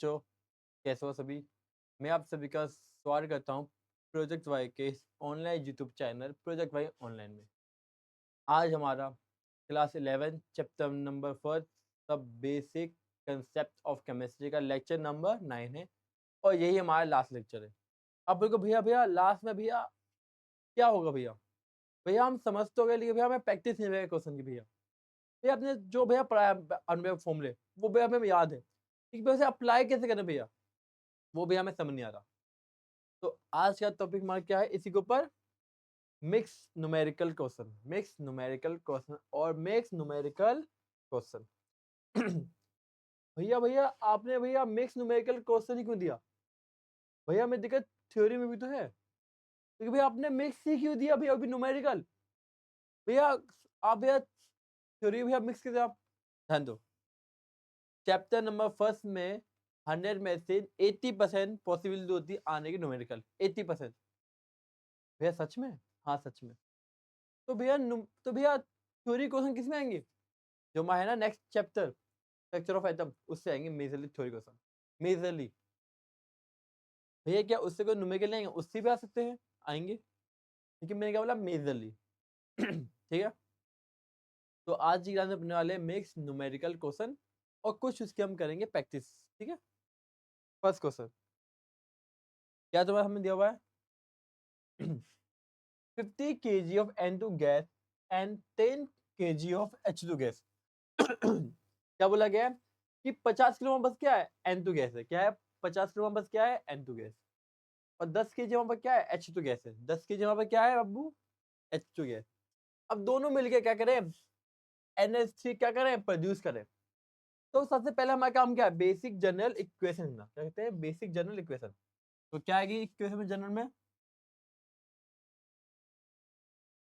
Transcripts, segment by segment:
बच्चों, कैसे हो सभी। मैं आप सभी का स्वागत करता हूँ प्रोजेक्ट वाई के online YouTube channel project Y online में। आज हमारा class 11 chapter number 1 the basic concept of chemistry का लेक्चर नंबर 9 है और यही हमारा लास्ट लेक्चर है। अब बोलो भैया भैया लास्ट में भैया क्या होगा भैया? भैया हम समझ तो गए, लेकिन भैया हमें प्रैक्टिस नहीं हुआ क्वेश्चन की। भैया भैया आपने जो भैया पढ़ाया अनुभव फॉर्मूले वो भैया हमें याद है, लेकिन भैया उसे अप्लाई कैसे करें भैया, वो भी हमें समझ नहीं आ रहा। तो आज का टॉपिक हमारा क्या है, इसी के ऊपर mix numerical question, mix numerical question और मिक्स न्यूमेरिकल क्वेश्चन। भैया भैया आपने भैया मिक्स न्यूमेरिकल क्वेश्चन ही क्यों दिया? भैया हमें दिक्कत थ्योरी में भी तो है, लेकिन भैया आपने मिक्स ही क्यों दिया भैया, अभी न्यूमेरिकल? भैया आप भैया थ्योरी भैया मिक्स के आप ध्यान दो। चैप्टर नंबर फर्स्ट में 100 में से 80% पॉसिबिलिटी होती है आने की न्यूमेरिकल, 80%। भैया सच में? हाँ सच में। तो भैया तो भैया थ्योरी क्वेश्चन किस में आएंगे? जो हमारा है ना next chapter structure of atom, उससे आएंगे मेजरली थ्योरी क्वेश्चन, मेजरली। भैया क्या उससे कोई न्यूमेरिकल नहीं आएंगे? उससे भी आ सकते हैं, आएंगे, लेकिन मैंने क्या बोला, मेजरली। ठीक है। तो आज की क्लास में अपने वाले मिक्स न्यूमेरिकल क्वेश्चन और कुछ उसके हम करेंगे प्रैक्टिस। ठीक है। फर्स्ट क्वेश्चन क्या तुम्हारा हमें दिया हुआ है? 50 kg of N2 gas and 10 kg of H2 gas। क्या बोला गया है कि 50 किलो में बस क्या है, N2 गैस है। क्या है? 50 किलो में बस क्या है, N2 गैस। और 10 केजी वहां पर क्या है, H2 गैस है। 10 केजी वहां पर क्या है अब्बू, H2 गैस। अब दोनों मिलके क्या करें, NH3 क्या करें, प्रोड्यूस करें। तो सबसे पहले हमारा काम क्या है, बेसिक जनरल इक्वेशन। क्या कहते हैं, बेसिक जनरल इक्वेशन। तो क्या आएगी इक्वेशन में जनरल में,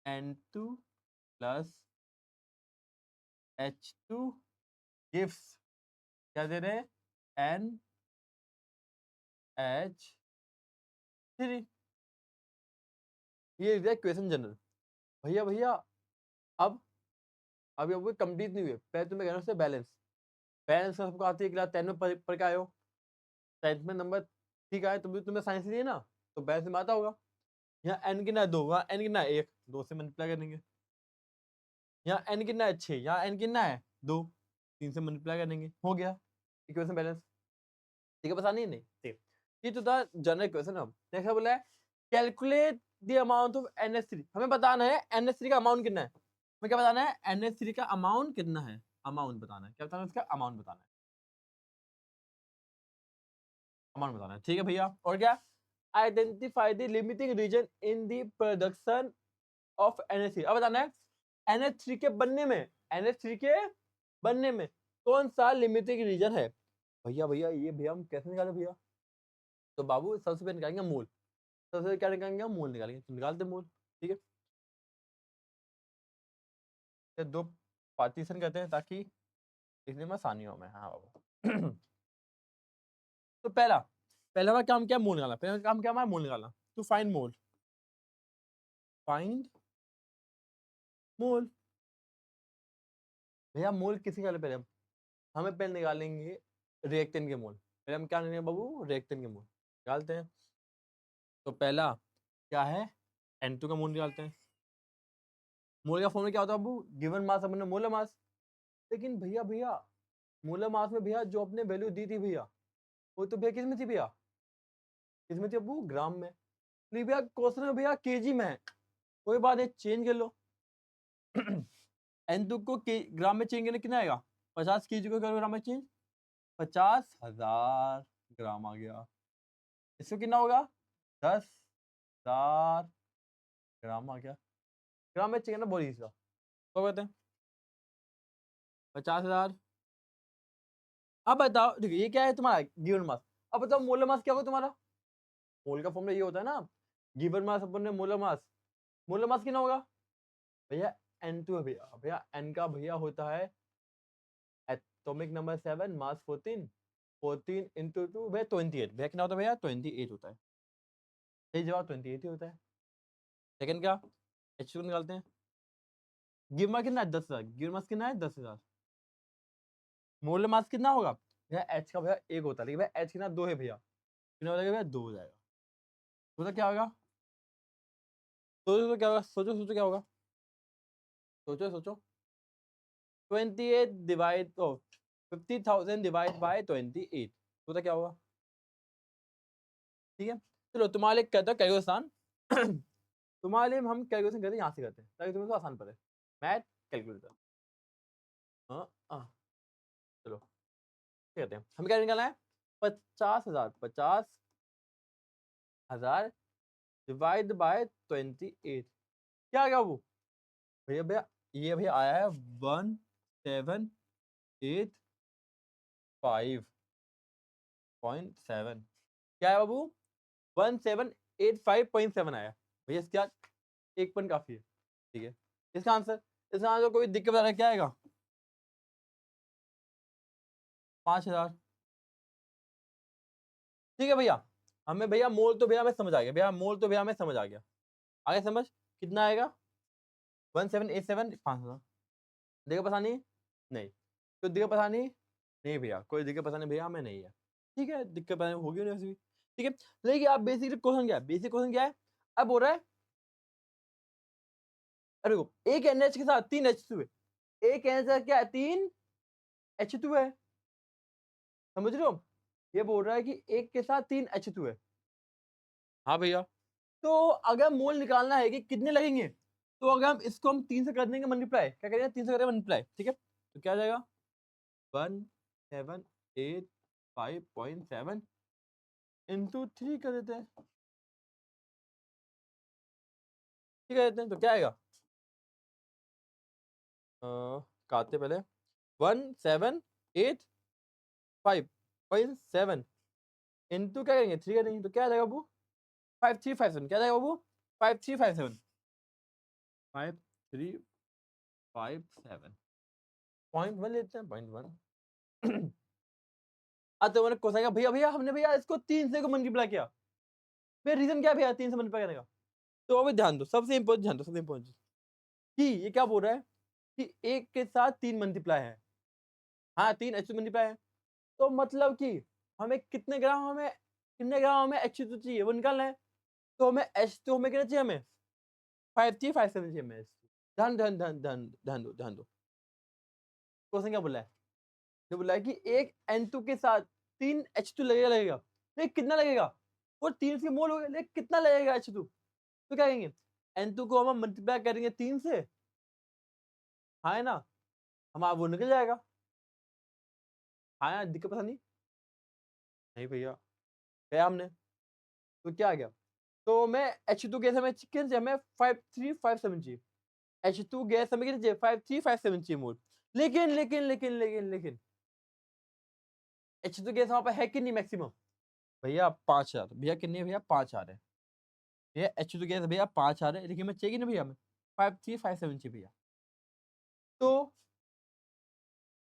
N2 प्लस H2 गिव्स, क्या दे रहे हैं, NH3। ये इक्वेशन जनरल। भैया भैया अब अभी आपको कंप्लीट नहीं हुए, पहले तुम्हें कहना है बैलेंस। बैलेंस सबको आती है, क्लास 10 में पढ़ के आए हो, 10th में नंबर ठीक आए, तुम्हें साइंस लिए ना, तो बैलेंस में आता होगा। यहाँ एन कितना है, 2, वहाँ एन कितना है, 1, 2 से मल्टीप्लाई करेंगे। यहाँ एन कितना है, 6, यहाँ एन कितना है, 2, 3 से मल्टीप्लाई करेंगे, हो गया इक्वेशन बैलेंस। ठीक है, पता नहीं ठीक। ये तो था जनरल इक्वेशन। अब नेक्स्ट बोला है calculate the amount of NH3। हमें बताना है NH3 का अमाउंट कितना है। हमें क्या बताना है, NH3 का अमाउंट कितना है, अमाउंट बताना है। क्या बताना है, इसका अमाउंट बताना है, अमाउंट बताना है। ठीक है भैया। और क्या, identify the limiting reagent in the production of NH3। अब बताना है NH3 के बनने में, NH3 के बनने में कौन सा लिमिटिंग रीजन है। भैया भैया ये भैया हम कैसे निकाले भैया? तो बाबू सबसे पहले निकालेंगे मूल। सबसे पहले क्या निकालेंगे, हम मूल निकालेंगे। तो निकालते मूल। ठीक है, ये दो पार्टीशन करते हैं ताकि लिखने में आसानी हो हमें। हाँ बाबू। तो पहला पहला हमारा काम क्या है, मूल निकालना। पहला काम क्या हमारा, मूल निकालना। तो फाइंड मूल, फाइंड मूल। भैया मूल किसी निकाले पहले हमें पहले निकालेंगे रिएक्टेंट के मूल। पहले हम क्या निकालेंगे बाबू, रिएक्टेंट के मूल निकालते हैं। तो पहला क्या है, N2 का मूल निकालते हैं। मूल का फॉर्मूला क्या होता है बाबू, गिवन मास अपने मोलर मास। लेकिन भैया भैया मोलर मास में भैया जो अपने वैल्यू दी थी भैया, वो तो भैया किस में थी भैया, किस में थी बाबू, ग्राम में। नहीं भैया क्वेश्चन में भैया केजी में है। कोई बात नहीं, चेंज कर लो। N2 को ग्राम में चेंज करने कितना आएगा, 50 केजी को करो ग्राम में चेंज, 50,000 ग्राम आ गया। इसको कितना होगा, 10,000 ग्राम आ गया। ग्राम में चेंज करना बहुत ईजी था। तो कहते हैं 50,000। अब बताओ, देखिए ये क्या है तुम्हारा गिवन मास। अब बताओ मोलर मास क्या होगा तुम्हारा। मोल का फॉर्मूला ये होता है ना, गिवन मास अपन मोलर मास। मोलर मास कितना होगा भैया, N2 है भैया। भैया N का भैया होता है एटॉमिक नंबर 7, मास 14, 14 इंटू 2 भैया 28। भैया कितना होता है भैया, 28 होता है। सही जवाब 28 ही होता है। सेकंड क्या, H2 निकालते हैं। गिवन मास कितना है, 10,000। गिवन मास कितना है, 10,000। मोलर मास कितना होगा, भैया एच का भैया एक होता है, लेकिन भैया एच की ना दो है भैया, कितना हो जाएगा भैया, दो हो जाएगा। तो क्या होगा, सोचो क्या होगा, सोचो क्या होगा, सोचो 28 डिवाइड 50,000 डिवाइड बाय 28, तो क्या होगा। ठीक है, चलो तुम्हारे लिए कहता हूँ कैलकुलेशन तुम्हारे लिए हम कैलकुलेशन करते हैं, यहाँ से करते हैं ताकि तुम्हें तो आसान पड़े, मैथ कैलकुलेटर। हाँ हाँ, चलो क्या कहते हैं, हमें क्या निकालना है, 50,000, 50,000 डिवाइड बाय 28, क्या आ गया वो भैया, ये भैया आया है 1785.7, क्या है बाबू, 1785.7 आया भैया, इसका एक पॉइंट काफी है। ठीक है, इसका आंसर कोई दिक्कत आ रहा है, क्या आएगा, 5,000। ठीक है भैया, हमें भैया मोल तो भैया हमें समझ आ गया, भैया मोल तो भैया हमें समझ आ गया, आगे समझ कितना आएगा, 1787, 5,000। दिक्कत परेशानी नहीं, कोई दिक्कत परेशानी नहीं भैया, कोई दिक्कत परेशानी भैया हमें नहीं है। ठीक है, दिक्कत परेशानी होगी नहीं वैसे भी। ठीक है, लेकिन आप बेसिक क्वेश्चन क्या है, बेसिक क्वेश्चन क्या है, अब हो रहा है, अरे देखो एक NH के साथ 3 H2 है, एक NH के साथ क्या है, 3 H2 है, समझ रहे हो, ये बोल रहा है कि एक के साथ 3 H2 है। हाँ भैया, तो अगर मोल निकालना है कि कितने लगेंगे, तो अगर हम इसको हम 3 से कर देंगे मल्टीप्लाई, क्या करेंगे, 3 से करेंगे मल्टीप्लाई, ठीक है, तो क्या आ जाएगा, 1785.7 इंटू 3 कर देते हैं, ठीक है, देते हैं, तो क्या आएगा, काटते पहले, 1785.7 इंटू क्या करेंगे, 3 करेंगे, तो क्या आ जाएगा बाबू, 5357, क्या आ जाएगा बाबू, 5357, 5357 0.1 लेते हैं, 0.1 अब तो मैंने कोसाइन का भैया भैया हमने भैया इसको 3 से को मल्टीप्लाई किया, भैया रीजन क्या है भैया 3 से मल्टीप्लाई करने का, तो अभी ध्यान दो, सबसे इंपॉर्टेंट ध्यान दो, सबसे इंपॉर्टेंट कि ये क्या बोल रहा है कि एक के साथ 3 मल्टीप्लाई है, हाँ 3 H2 मल्टीप्लाई है, तो मतलब कि हमें कितने ग्राम हमें H2 चाहिए वो निकालना है, तो हमें H2 हमें कितना चाहिए, हमें 5357 चाहिए हमें। ध्यान ध्यान ध्यान ध्यान ध्यान दो, क्वेश्चन क्या बोला है, जो बोला है कि एक N2 के साथ 3 H2 लगेगा, लेकिन कितना लगेगा, वो 3 के मोल हो गए, लेकिन कितना लगेगा H2, तो क्या कहेंगे, N2 को हम मल्टीप्लाई करेंगे 3 से, हाँ है ना, हमारा वो निकल जाएगा, हाँ यार दिक्कत पता नहीं भैया, क्या हमने, तो क्या आ गया, तो मैं H2 गैस हमें कितने चाहिए, हमें 5357 चाहिए, H2 गैस हमें कितने चाहिए, 5357 चाहिए मोल, लेकिन H2 गैस वहां पर है कि नहीं मैक्सिमम, भैया 5,000, भैया कितनी है भैया, 5 आ रहे हैं भैया, H2 गैस भैया 5 आ रहे हैं, लेकिन हमें चाहिए ना भैया, हमें 5357 चाहिए भैया, तो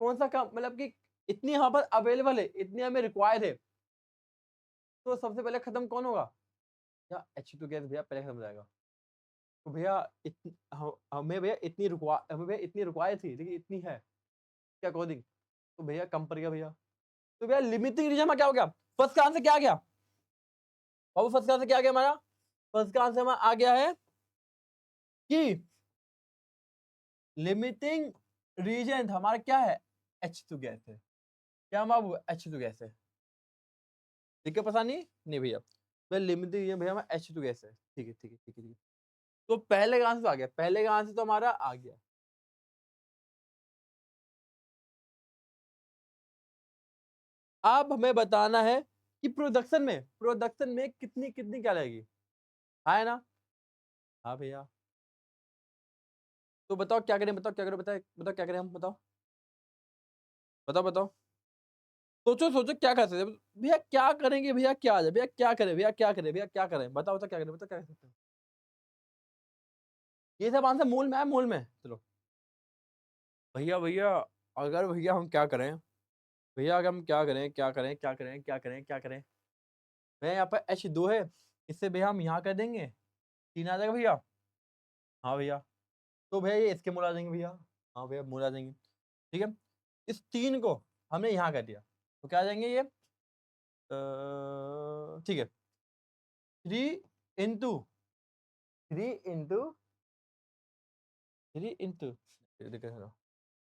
कौन सा काम, मतलब कि इतनी यहाँ पर अवेलेबल है, इतनी हमें रिक्वायर्ड है, तो सबसे पहले खत्म कौन होगा, या H2 गैस भैया पहले खत्म हो जाएगा, तो भैया हमें भैया हमें भैया इतनी रिक्वायर थी, लेकिन इतनी है क्या अकॉर्डिंग, तो भैया कम पड़ गया भैया, तो भैया लिमिटिंग रीजन में क्या हो गया, फर्स्ट का आंसर क्या आ गया बाबू, फर्स्ट का आंसर क्या आ गया हमारा, फर्स्ट का आंसर हमारा आ गया है कि लिमिटिंग रीजन हमारा क्या है, H2 गैस है, क्या बाबू H2 गैस है, ठीक है पता नहीं भैया, भैया लिमिटिंग रीजन भैया हमारा H2 गैस है, ठीक है, तो पहले का आंसर आ गया, पहले का आंसर तो हमारा आ गया, अब हमें बताना है कि प्रोडक्शन में कितनी कितनी क्या लगेगी, हाँ है ना, हाँ भैया, तो बताओ क्या करें, बताओ क्या करें, बताओ क्या करें हम, बताओ सोचो क्या कर सकते हैं भैया, क्या करेंगे भैया, क्या आ जाए भैया, क्या करें भैया, क्या करें, बताओ क्या करें, बताओ क्या कर सकते हैं, ये सब आंसर मूल में है, मूल में, चलो भैया भैया अगर भैया हम क्या करें, भैया अगर हम क्या करें, भैया यहाँ पर H2 है, इससे भैया हम यहाँ कर देंगे, 3 आ जाएगा भैया, हाँ भैया, तो भैया ये इसके मूल आ जाएंगे भैया, हाँ भैया मूल आ जाएंगे, ठीक है, इस 3 को हमने यहाँ कर दिया, तो क्या आ जाएंगे ये, ठीक है, 3 इंटू 3 इंटू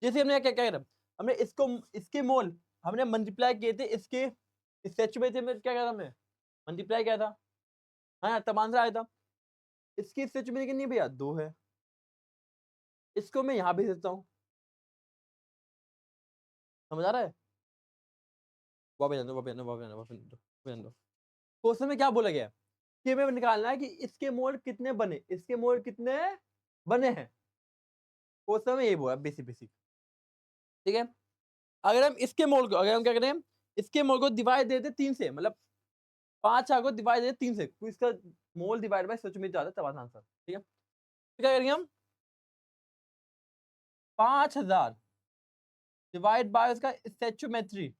जैसे हमने क्या क्या करा, हमने इसको इसके मोल हमने मल्टीप्लाई किए थे इसके इस स्टैचू में थे, में क्या करा हमने मल्टीप्लाई किया था, हाँ तब आंसर आया था। इसकी स्टैचू में कितनी भैया 2 है, इसको मैं यहाँ भेज देता हूँ, समझ आ रहा है। वापस दो। क्वेश्चन में क्या बोला गया है कि हमें निकालना है कि इसके मोल कितने बने, इसके मोल कितने बने हैं, क्वेश्चन में यही बोला बेसिक बेसिक, ठीक है। अगर हम इसके मोल को, अगर हम क्या करें, इसके मोल को डिवाइड देते 3 से, मतलब 5 को डिवाइड देते 3 से, तो इसका मोल डिवाइड बाय सच में ज्यादा तब आंसर, ठीक है। तो क्या करेंगे हम 5000 डिवाइड बाय उसका स्टैचूमेट्री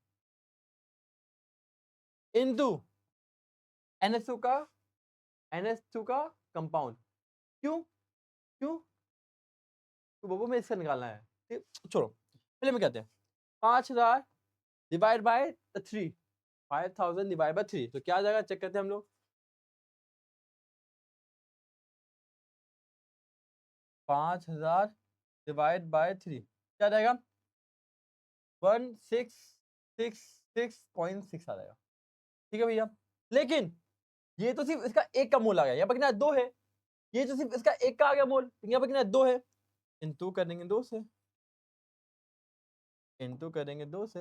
इनटू NH2 का NH2 का कंपाउंड, क्यों क्यों, तो बाबू में इससे निकालना है, ठीक, छोड़ो पहले में कहते हैं 5000 डिवाइड बाय 3, 5000 डिवाइड बाय 3, तो क्या आ जाएगा चेक करते हैं हम लोग, 5000 डिवाइड बाय 3 क्या आ जाएगा 1666.6 आ जाएगा, ठीक है भैया। लेकिन ये तो सिर्फ इसका एक का मोल आ गया, यहाँ पर कितना 2 है, ये तो सिर्फ इसका एक का आ गया मोल, यहाँ पर कितना 2 है, इनटू करेंगे 2 से, इनटू करेंगे 2 से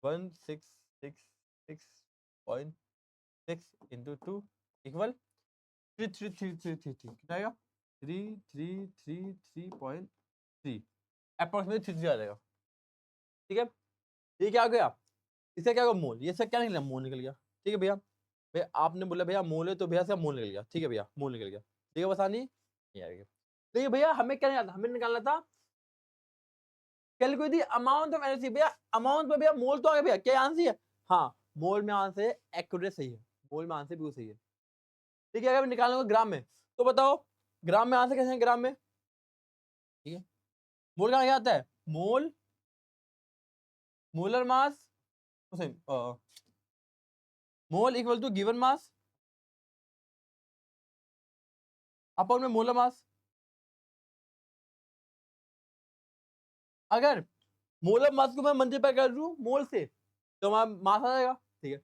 1666.6 इंटू 2 इक्वल 3333 कितना आएगा 3333.3 अप्रोक्सीमेटली 33 आ जाएगा, ठीक है। ये क्या आ गया, इसका क्या होगा मोल, ये सब क्या निकला मोल निकल गया, ठीक है भैया। भैया आपने बोला भैया मोल है तो भैया से मोल निकल गया, ठीक है भैया मोल निकल गया, ठीक है बस आनी ये आ गया। देखिए भैया हमें क्या निकालना था, हमें निकालना था calculate the amount of energy, भैया अमाउंट में भैया मोल तो आ गया भैया, क्या आंसर है, हाँ मोल में आंसर एक्यूरेट सही है, मोल में आंसर बिल्कुल सही है, ठीक है। अगर मैं निकालूंगा ग्राम में तो बताओ ग्राम में आंसर कैसे है, ग्राम में, ठीक है। मोल कहाँ क्या आता है, mole molar mass, mole equal to given mass upon में मोलर मास। अगर मोलर मास को मैं मल्टीप्लाई कर दूं मोल से तो हमारा मास आ जाएगा, ठीक है।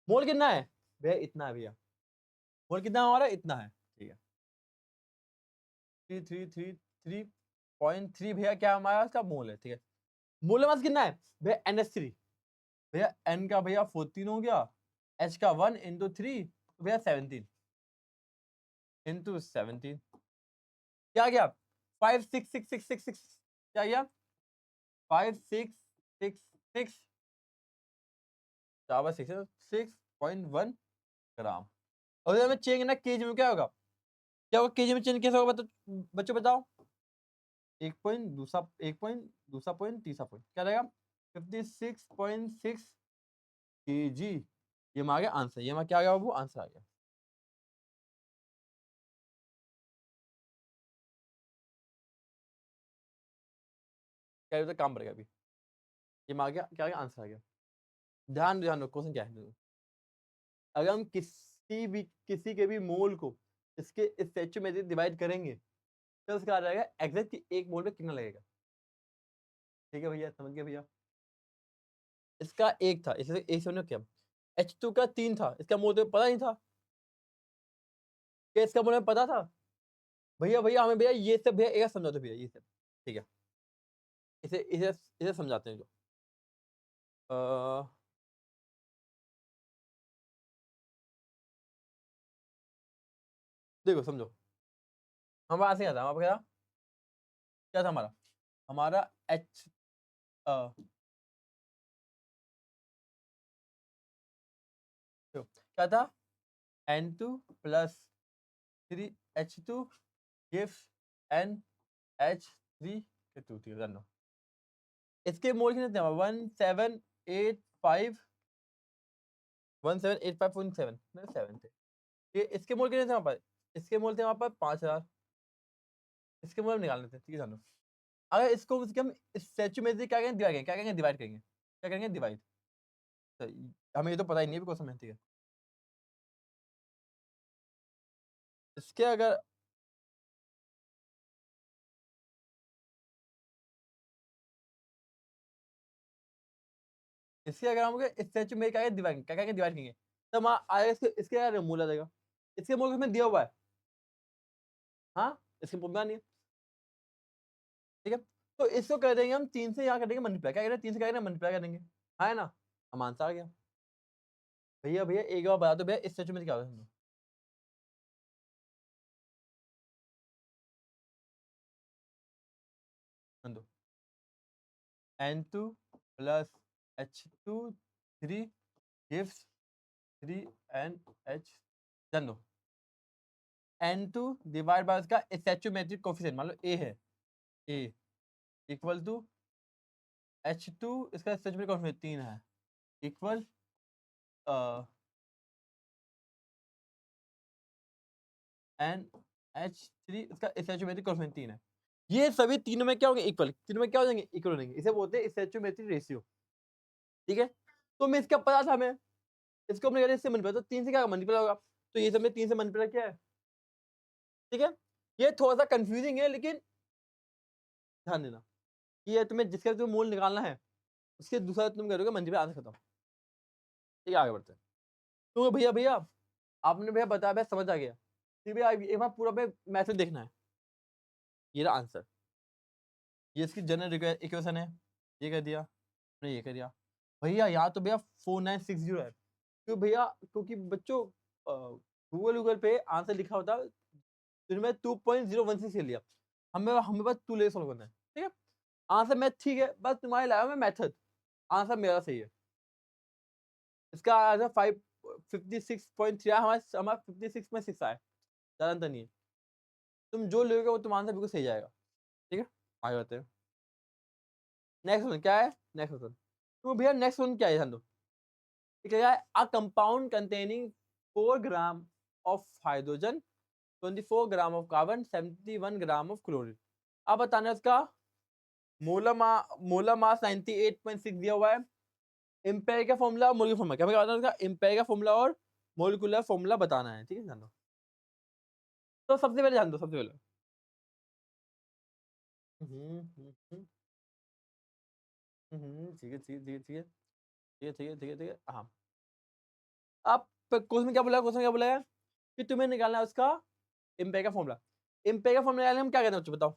मोल कितना है भैया, इतना है भैया, मोल कितना हमारा इतना है, ठीक है। 3333.3 भैया क्या हमारा इसका मोल है, ठीक है। मोलर मास कितना है भैया NH3, भैया N का भैया 14 हो गया, H का 1 इंटू 3 तो भैया 17 इंटू 17 क्या गया 56666 क्या गया 5666 6.1 ग्राम। और हमें चेंज करना केजी में, क्या होगा, क्या होगा केजी में चेंज कैसे होगा बच्चों बताओ, 1.2 क्या रहेगा 56.6 केजी, ये हमारा गया आंसर, ये हमारा क्या आ गया वो आंसर आ गया। क्या होता काम पड़ेगा अभी, ये हमारा गया क्या आ गया आंसर आ गया। ध्यान ध्यान रखो क्वेश्चन क्या है, अगर हम किसी के भी मोल को इसके स्टैचू में से डिवाइड करेंगे तो उसका आ जाएगा एग्जैक्ट कि एक मोल में कितना लगेगा, ठीक है भैया समझ गए भैया। इसका एक था, इससे एक समझो क्या, H2 का 3 था, इसका मोल तो पता नहीं था, क्या इसका मोल हमें पता था भैया, भैया हमें भैया ये सब भैया एक समझाते भैया ये सब, ठीक है। इसे इसे इसे समझाते हैं जो देखो समझो, हमारा ऐसे आता हमारा क्या था हमारा, हमारा H क्या था N2 plus 3H2 gives NH3 के 2, ठीक है। इसके मोल कितने थे 1785 1785.7 नहीं 7 थे, ये इसके मोल कितने थे हमारे पास, इसके मोल थे हमारे पास 5000, इसके मोल हम निकालने थे, ठीक है जानो। अगर इसको हम स्टैचू में से क्या करेंगे डिवाइड करेंगे, क्या करेंगे डिवाइड करेंगे, क्या करेंगे, डिवाइड। तो हमें ये तो पता ही नहीं है क्वेश्चन में, ठीक है। इसके अगर हम स्टैचू में क्या डिवाइड, क्या करेंगे, डिवाइड करेंगे, तो वहाँ आएगा इसके क्या मूल आ जाएगा, इसके मूल में दिया हुआ है, हाँ इसके मूल में नहीं है, ठीक है। तो इसको कर देंगे हम 3 से, यहाँ कर देंगे मल्टीप्लाई, क्या करेंगे 3 से क्या करेंगे मल्टीप्लाई कर देंगे, हाँ है ना, हम आंसर आ गया। भैया भैया एक बार बता दो भैया, इस स्टैचू में क्या होगा, दो N2 plus H2 3 gives 3NH, जान दो N2 डिवाइड बाय उसका स्टैचूमेट्रिक कोफिशिएंट, मान लो A है, A इक्वल टू H2, इसका स्टैचूमेट्रिक कोफिशिएंट 3 है, इक्वल NH3, इसका स्टैचूमेट्रिक कोफिशिएंट 3 है। ये सभी तीनों में क्या होंगे, इक्वल, तीनों में क्या हो जाएंगे, इक्वल हो जाएंगे, इसे बोलते हैं स्टैचूमेट्रिक रेशियो, ठीक है। तो मैं इसका पता था हमें, इसको हमने इससे मल्टीप्लाई, तो 3 से क्या मल्टीप्लाई होगा, तो ये सब में 3 से मल्टीप्लाई क्या है, ठीक है। ये थोड़ा सा कंफ्यूजिंग है, लेकिन ध्यान देना, ये तुम्हें जिसका तुम्हें मूल निकालना है, उसके दूसरा तुम करोगे मल्टीप्लाई, आंसर खत्म, ठीक है। आगे बढ़ते हैं। तो भैया भैया आपने भैया बताया, भैया समझ आ गया, ठीक भैया एक बार पूरा मैसेज देखना है, ये रहा आंसर, ये इसकी जनरल इक्वेशन है, ये कर दिया आपने, ये कर दिया भैया। यहाँ तो भैया 4960 है, क्यों भैया, क्योंकि बच्चों गूगल पे आंसर लिखा होता है, तो मैं 2.016 ले लिया, हमें हमें बस 2 ले सॉल्व करना है, ठीक है। आंसर मैं ठीक है, बस तुम्हारे लाया मैं मेथड, आंसर मेरा सही है। इसका आंसर 56.3 हमारा हमारा 56.6 आया, ज्यादा अंतर नहीं है। तुम जो लोगे वो तुम आंसर बिल्कुल सही जाएगा, ठीक है। आगे बढ़ते हैं। नेक्स्ट क्वेश्चन क्या है, नेक्स्ट क्वेश्चन, तो भैया नेक्स्ट क्वेश्चन क्या है, ध्यान दो, क्या है, a compound containing 4 gram of hydrogen, 24 gram of carbon, 71 gram of chlorine. अब बताना इसका मोलर मास 98.6 दिया हुआ है, एम्पेयर का फॉर्मूला और मोल फॉर्मूला, क्या बताना इसका एम्पेयर का फॉर्मूला और मोलिकुलर फॉर्मूला बताना है, ठीक है। जान दो, तो सबसे पहले जान दो, सबसे पहले ठीक है, ठीक है, ठीक है, ठीक है, ठीक है, ठीक है, ठीक है, हाँ। अब क्वेश्चन क्या बोला, क्वेश्चन क्या बोला है कि तुम्हें निकालना है उसका एम्पेयर का फॉर्मूला। एम्पेयर का फॉर्मूला निकालने हम क्या करते हैं बच्चों, बताओ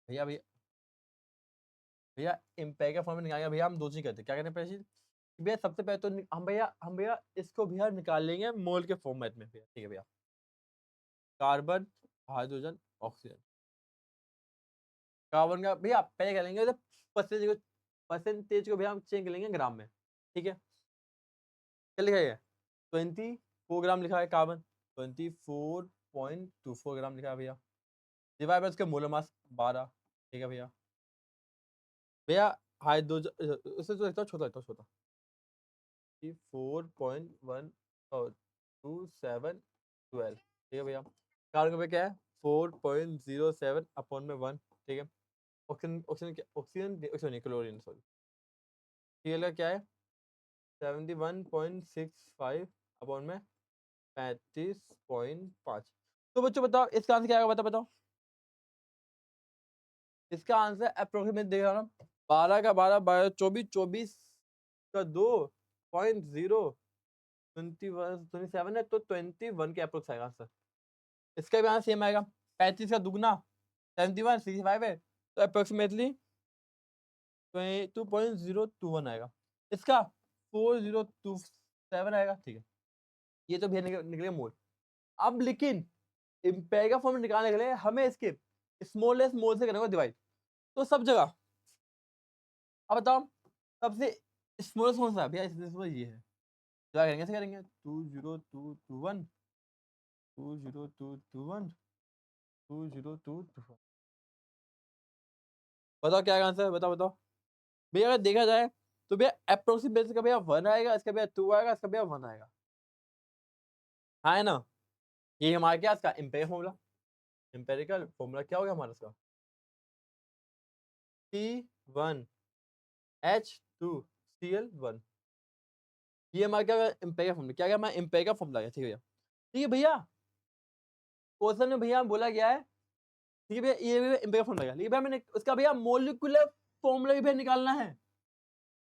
भैया भैया भैया एम्पेयर का फॉर्मूला निकालेंगे भैया, हम दो चीज करते हैं, क्या करते हैं पहले चीज, भैया सबसे पहले तो हम भैया इसको भैया निकाल लेंगे मोल के फॉर्मेट में भैया, ठीक है भैया, कार्बन, हाइड्रोजन, ऑक्सीजन, कार्बन का भैया पहले कर लेंगे परसेंटेज को, भैया हम चेंज कर लेंगे ग्राम में, ठीक है। क्या लिखा है, 24 ग्राम लिखा है कार्बन, 24.24 ग्राम लिखा है भैया, डिवाइड बाय उसके मोलर मास 12, ठीक है भैया। भैया हाइड्रोजन उससे तो लिखता हूँ छोटा, लिखता हूँ छोटा, 4.1 और 2712, ठीक है भैया। कार्बन पे क्या है 4.07 अपॉन में 1, ठीक है। ऑक्सीजन ऑक्सीजन क्लोरीन सॉरी, ठीक है, क्या है 71.65 अपॉन में 35.5। तो बच्चों बताओ इसका आंसर क्या आएगा, बताओ बताओ, इसका आंसर अप्रोक्सीमेट देख रहा ना, 12 का 12 12 24 24 का 2.0 27 है, तो 21 के अप्रोक्स आएगा आंसर। इसका भी आंसर सेम आएगा, 35 का दुगना 71 65 है, तो अप्रोक्सीमेटली 2.021 आएगा, इसका 4027 आएगा, ठीक है। ये तो भैया निकले मोल। अब लेकिन एम्पेयर का फॉर्म निकालने के लिए हमें इसके स्मॉलेस्ट मोल से करना होगा डिवाइड, तो सब जगह अब बताओ सबसे स्मॉलेस्ट कौन सा है भैया, इसमें ये है, क्या करेंगे, ऐसे करेंगे 20221 20221 20221, बताओ क्या आंसर है, बताओ बताओ भैया। अगर देखा जाए तो भैया अप्रोक्सीमेट का भैया 1 आएगा, इसका भैया 2 आएगा, इसका भैया 1 आएगा, हाँ है ना। ये हमारा क्या इसका एम्पेयर फॉर्मूला, एम्पेरिकल फॉर्मूला क्या हो गया हमारा इसका, T1H 2 Cl1। ये हमारा क्या एम्पेयर फॉर्मूला, क्या क्या हमारा एम्पेयर का फॉर्मूला है। ठीक है भैया, ठीक है भैया, क्वेश्चन में भैया बोला गया है, ठीक है भैया, ये भी एम्पेयर फॉर्मूला गया, लेकिन भैया मैंने उसका भैया मोलिकुलर फॉर्मूला भी भैया निकालना है।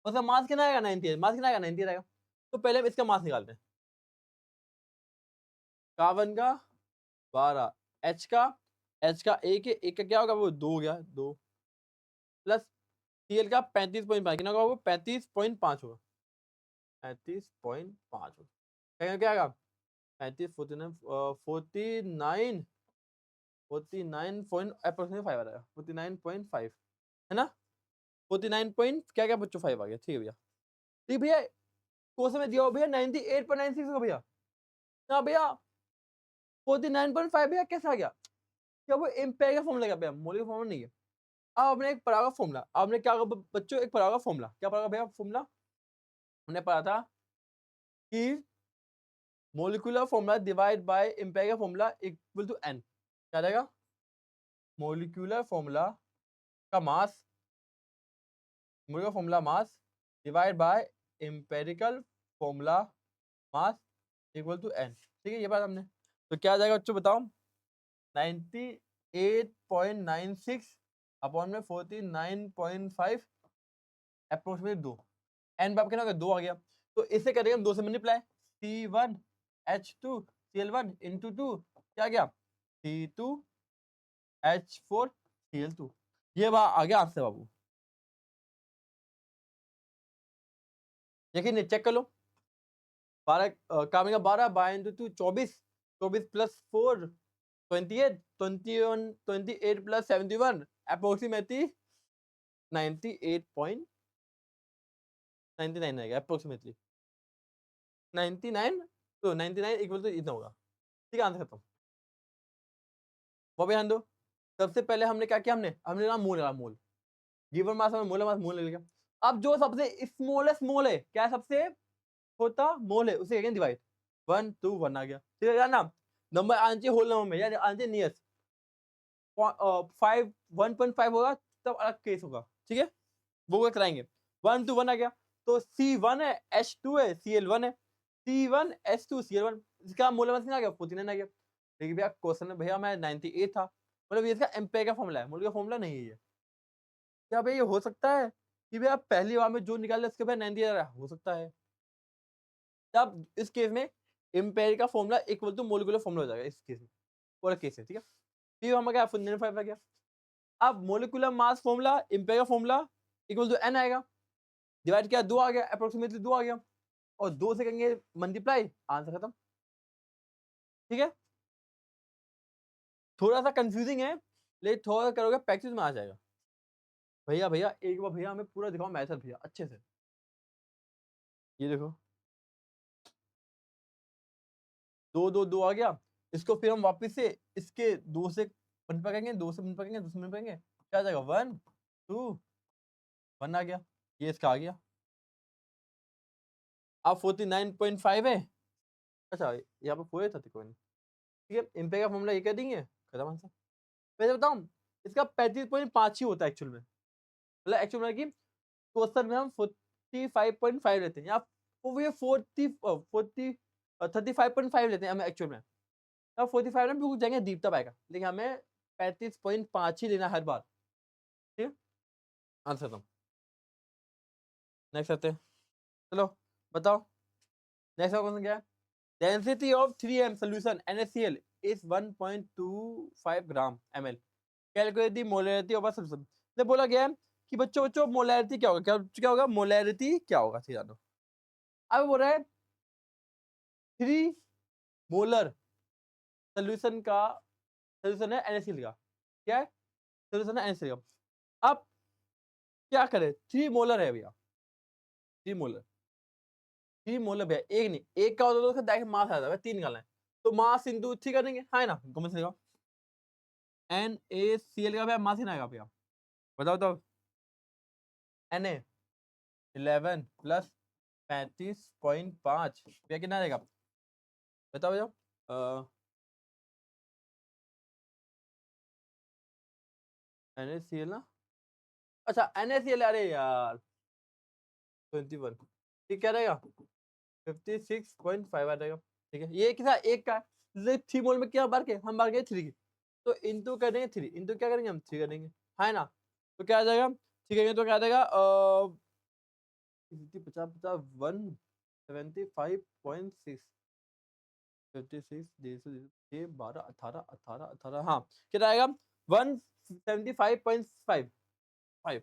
उसका मास कितना आएगा? 98, मास कितना आएगा? 98 आएगा। तो पहले हम इसका मास निकालते हैं। कार्बन का 12, एच का एक का क्या होगा? वो 2 हो गया, 2 प्लस सीएल का 35.5, कितना होगा? वो 35.5 होगा, 35.5 होगा। क्या आएगा? 35, 49, 49, 49 अप्रोक्सीमेटली 5 आ रहा है, 49.5 है ना, 49 पॉइंट क्या क्या बच्चों 5 आ गया। ठीक है भैया, ठीक भैया, क्वेश्चन में दिया हो भैया 98.96 होगा भैया। हाँ भैया 49.5 भैया कैसे आ गया? क्या वो एम्पेयर का फॉर्मूला? क्या भैया मोलिकुलर फॉर्मूला नहीं है। अब आपने एक पढ़ा फॉर्मूला, आपने क्या बच्चों एक पढ़ा फॉर्मूला, क्या पढ़ा भैया फॉर्मूला? हमने पढ़ा था कि molecular formula divide by empirical का फॉर्मूला इक्वल टू n। क्या रहेगा? मोलिकुलर फॉर्मूला का mass, molecular formula mass divide by empirical formula mass equal to n। ठीक है, ये बात हमने, तो क्या आ जाएगा बच्चों बताओ? 98.96 अपॉन में 49.5 अप्रोक्सीमेट 2, एन बाप कितना हो गया? 2 आ गया। तो इसे करेंगे हम 2 से मल्टीप्लाई, C1H2 Cl1 इंटू 2 क्या आ गया? C2H4 Cl2। ये बात आ गया आंसर बाबू। देखिए चेक कर लो, 12 कार्बन का 12 bye into 2 24, 24 plus 4 28, 21 28 plus 71 approximately 98.99 आएगा अप्रोक्सीमेटली 99। तो 99 इक्वल टू इतना होगा। ठीक है, आंसर खत्म। वो भी ध्यान दो, सबसे पहले हमने क्या किया? हमने ना मोल लगा, मोल गिवन मास में मोल ले लिया। अब जो सबसे स्मॉलेस्ट मोल है, क्या है? सबसे छोटा मोल है, उसे अगेन डिवाइड 1 2 1 आ गया। ठीक है ना, नंबर आना चाहिए होल नंबर में, यानी आना चाहिए नियरेस्ट 5 1.5 होगा तब अलग केस होगा। ठीक है, वो कराएंगे। 1 2 1 आ गया, तो C1 है, H2 है, Cl1 है, C1 H2 Cl1, इसका मोल मास कितना आ गया? 49 आ गया। लेकिन भैया क्वेश्चन में भैया मैं 98 था, मतलब ये इसका एम्पेयर का फॉर्मूला है, मोल का फॉर्मूला नहीं है ये। क्या भैया ये हो सकता है कि भैया पहली बार में जो निकाले उसके भैया 98 आ रहा है? हो सकता है। तब इस केस में एम्पेयर का formula equal to molecular formula हो जाएगा इस केस में, पूरा केस है। ठीक है, फिर हमारा क्या 49.5 आ गया। अब मोलिकुलर मास फॉर्मूला एम्पेयर का फॉर्मूला इक्वल टू n आएगा, डिवाइड किया 2 आ गया, अप्रोक्सीमेटली 2 आ गया, और 2 से करेंगे मल्टीप्लाई, आंसर खत्म। ठीक है, थोड़ा सा कंफ्यूजिंग है, लेकिन थोड़ा करोगे प्रैक्टिस में आ जाएगा। भैया भैया एक बार भैया हमें पूरा दिखाओ मेथड भैया अच्छे से। ये देखो 2 2 2 आ गया, इसको फिर हम वापस से इसके 2 से मल्टीप्लाई करेंगे, 2 से मल्टीप्लाई करेंगे, 2 से मल्टीप्लाई करेंगे, क्या आ जाएगा? 1 2 1 आ गया, ये इसका आ गया। अब 49.5 है, अच्छा यहाँ पर पूरे था कोई नहीं। ठीक है, इम्पेयर का फॉर्मूला ये कर देंगे, खत्म आंसर। वैसे बताऊं, इसका 35.5 ही होता है एक्चुअल में, मतलब एक्चुअल में कि क्वेश्चन में हम 45.5 लेते हैं, या वो ये 35.5 लेते हैं हम एक्चुअल में। तब 45 में बिल्कुल जाएंगे डीप तक आएगा, लेकिन हमें 35.5 ही लेना हर बार। ठीक है, आंसर खत्म। नेक्स्ट आते हैं, चलो बताओ नेक्स्ट क्वेश्चन क्या है? Density of 3m solution NaCl is 1.25 gram ml, calculate the molarity of a solution. तो बोला गया है कि बच्चों बच्चों मोलैरिटी क्या होगा, क्या क्या होगा? मोलैरिटी क्या होगा? ठीक जानो, अब बोल रहा है 3 मोलर सॉल्यूशन का, सॉल्यूशन है NaCl का, क्या है? सॉल्यूशन है NaCl का। अब क्या करें? 3 मोलर है भैया, 3 मोलर, 3 मोलर भैया, एक नहीं, एक का होता तो उसका डायरेक्ट मास आ जाता है, 3 निकालना है तो मास इंटू 3 कर देंगे, हाँ ना, कमेंट से NaCl का भैया मास ही ना आएगा भैया, बताओ तो। Na 11 प्लस 35.5 भैया कितना आएगा? बताओ बताओ। NaCl ना, अच्छा NaCl, अरे यार 21, ठीक क्या रहेगा 56.5 आ जाएगा। ठीक है, ये किसा एक का है, 3 मोल में क्या बार के हम बार के 3 की, तो इंटू करेंगे 3, इंटू क्या करेंगे हम 3 करेंगे, है ना। तो क्या आ जाएगा, ठीक है तो क्या आ जाएगा 50 50 175.6 56 150 12 18 18 18 हाँ कितना आएगा 175.5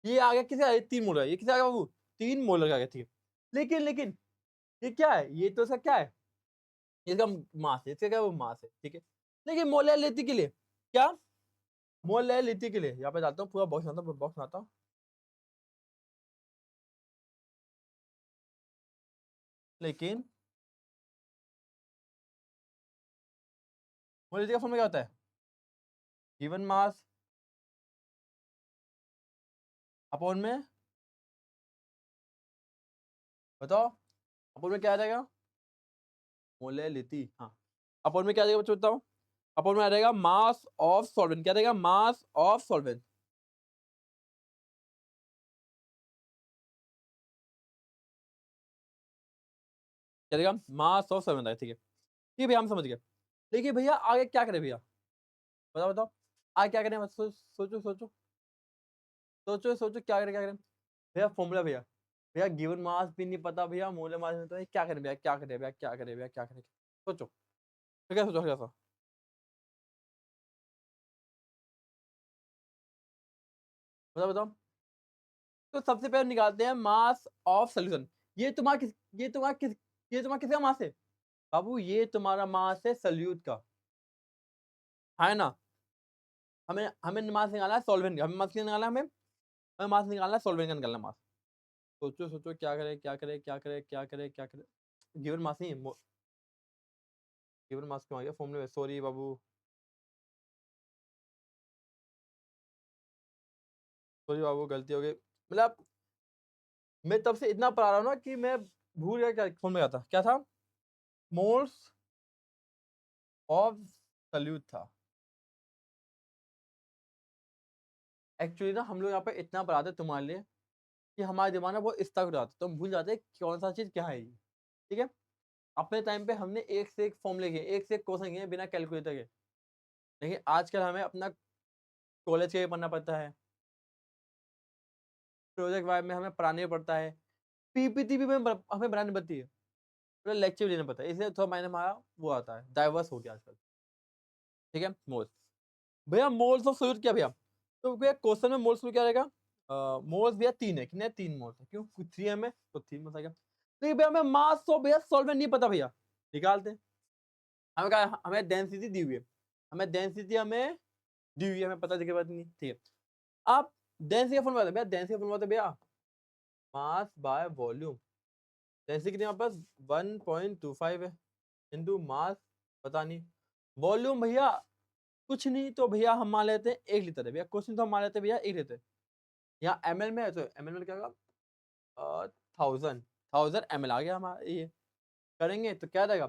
ये आ गया किसे, 3 मोलर, ये किसे आ गया बाबू 3 मोलर का आ गया, ठीक है। लेकिन लेकिन ये क्या है, ये तो इसका क्या है, इसका मास है, इसका क्या वो मास है, ठीक है। लेकिन मोलैलिटी के लिए क्या, मोलैलिटी के लिए यहाँ पे जाता हूँ, पूरा बॉक्स बनाता हूँ, बॉक्स बनाता हूँ। लेकिन मोलैलिटी का फॉर्मूला क्या होता है, गिवन मास अपॉन में, बताओ अपॉन में क्या आ जाएगा, मोलैलिटी, हाँ अपॉन में क्या आ जाएगा बच्चों बताओ, अपॉन में आ जाएगा मास ऑफ सॉल्वेंट, क्या रहेगा मास ऑफ सॉल्वेंट, क्या रहेगा मास ऑफ सॉल्वेंट, ठीक है। ठीक है भैया हम समझ गए। देखिए भैया आगे क्या करें भैया, बताओ बताओ आगे क्या करें, बस सोचो सोचो सोचो सोचो क्या करें भैया, फॉर्मूला भैया, भैया गिवन मास भी नहीं पता भैया, मोलर मास में तो क्या करें भैया, क्या करें भैया, क्या करें भैया, क्या करें, सोचो क्या सोचो कैसा, बताओ बताओ। तो सबसे पहले निकालते हैं मास ऑफ सोल्यूशन, ये तुम्हारा किस ये तुम्हारा किस ये तुम्हारा किसका मास है बाबू, ये तुम्हारा मास है सल्यूट का, है ना। हमें हमें मास निकालना है सॉल्वेंट का, हमें मास निकालना है, हमें मास निकालना है सॉल्वेंट का निकालना है मास। सोचो सोचो क्या करे क्या करे क्या करे क्या करे क्या करे, गिवन मास नहीं, गिवन मास क्यों आ गया फॉर्मूले में, सॉरी बाबू, सॉरी बाबू गलती हो गई, मतलब मैं तब से इतना पढ़ा रहा हूँ ना कि मैं भूल गया क्या फॉर्मूला क्या था, मोल्स ऑफ सल्यूट था। एक्चुअली ना हम लोग यहाँ पे इतना पढ़ाते तुम्हारे लिए कि हमारे दिमाग में बहुत स्टक हो जाता है, तो हम भूल जाते हैं कौन सा चीज क्या है ये, ठीक है। अपने टाइम पे हमने एक से एक फॉर्मूले किए, एक से एक क्वेश्चन किए बिना कैलकुलेटर के, लेकिन आजकल हमें अपना कॉलेज के लिए पढ़ना पड़ता है, प्रोजेक्ट वाइब में हमें पढ़ाने पड़ता है, पीपीटी भी हमें बनानी पड़ती है, पूरा लेक्चर भी लेना पड़ता है, इसलिए थोड़ा मायने हमारा वो आता है, डाइवर्स हो गया आजकल, ठीक है। मोल्स भैया, मोल्स ऑफ सोल्यूट क्या भैया, तो भैया क्वेश्चन में मोल्स में क्या रहेगा, मोल्स भैया 3 है, कितने 3 मोल्स है, क्यों 3 है में तो 3 मोल्स आ गया। तो भैया हमें मास ऑफ भैया सॉल्वेंट नहीं पता भैया, निकालते हैं। हमें क्या, हमें डेंसिटी दी हुई है, हमें डेंसिटी हमें दी हुई है, हमें पता की बात नहीं, ठीक है। आप डेंसिटी का फॉर्मूला भैया, डेंसिटी का फॉर्मूला भैया मास बाय वॉल्यूम, डेंसिटी कितनी हमारे पास 1.25 है, इंटू मास पता नहीं, वॉल्यूम भैया कुछ नहीं, तो भैया हम मान लेते हैं 1 लीटर है भैया, क्वेश्चन तो हम मान लेते हैं भैया 1 लीटर, यहाँ एमएल में है तो एमएल में क्या होगा 1000 आ गया हमारा, ये करेंगे तो क्या रहेगा